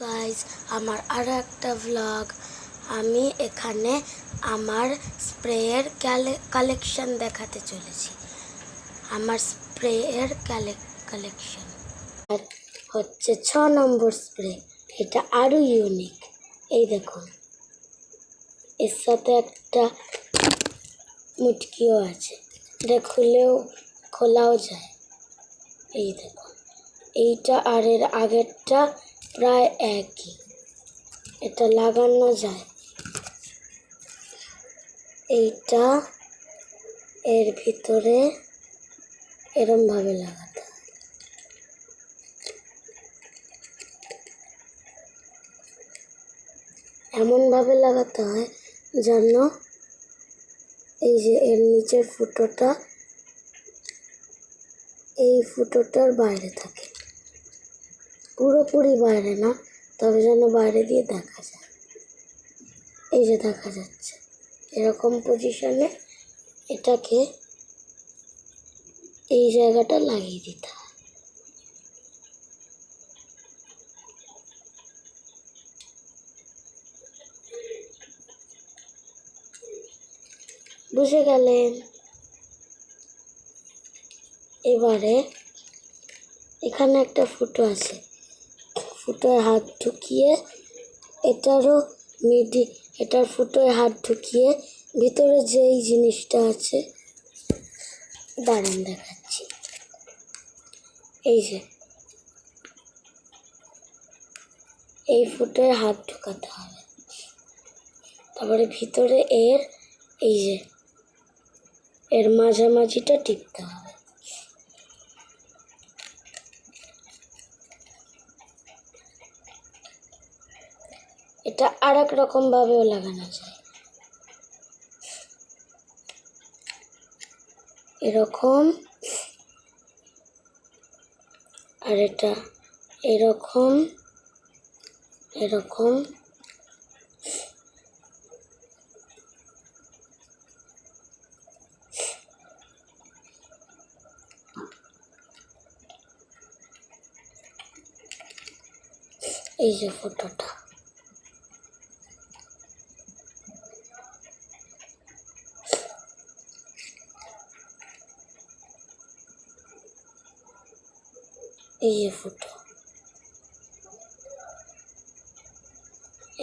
Guys, আমার আরও একটা ভ্লগ। আমি এখানে আমার স্প্রেয়ের কালেকশন দেখাতে চলেছি। আমার স্প্রেয়ের কালেকশন আর হচ্ছে 6 নম্বর স্প্রে। এটা আরও ইউনিক। এই দেখুন, এর সাথে একটা মুটকিও আছে। এটা খোলাও যায়। এই দেখুন, এইটা আর এর আগেরটা প্রায় একই। এটা লাগানো যায়। এইটা এর ভিতরে এরমভাবে লাগাতে হয়। এমনভাবে লাগাতে হয় যেন এই যে এর নিচের ফুটোটা এই ফুটোটার বাইরে থাকে, পুরোপুরি বাইরে না, তবে যেন বাইরে দিয়ে দেখা যায়। এই যে দেখা যাচ্ছে, এরকম পজিশনে এটাকে এই জায়গাটা লাগিয়ে দিতে হয়। বুঝে গেলেন? এবারে এখানে একটা ফুটো আছে, ফুটোয় হাত ঢুকিয়ে এটার ফুটোয় হাত ঢুকিয়ে ভিতরে যেই জিনিসটা আছে, দাঁড়ান দেখাচ্ছি। এই যে এই ফুটোয় হাত ঢোকাতে হবে, তারপরে ভিতরে এই যে এর মাঝামাঝিটা টিপতে হবে। এটা আর এক রকম ভাবেও লাগানো যায়, এরকম, আর এটা এরকম এরকম। এই যে ফটোটা, এই যে ফুটো।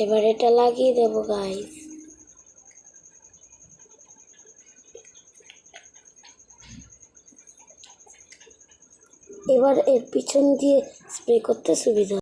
এবার এটা লাগিয়ে দেবো গাইস। এবার এর পিছন দিয়ে স্প্রে করতে সুবিধা।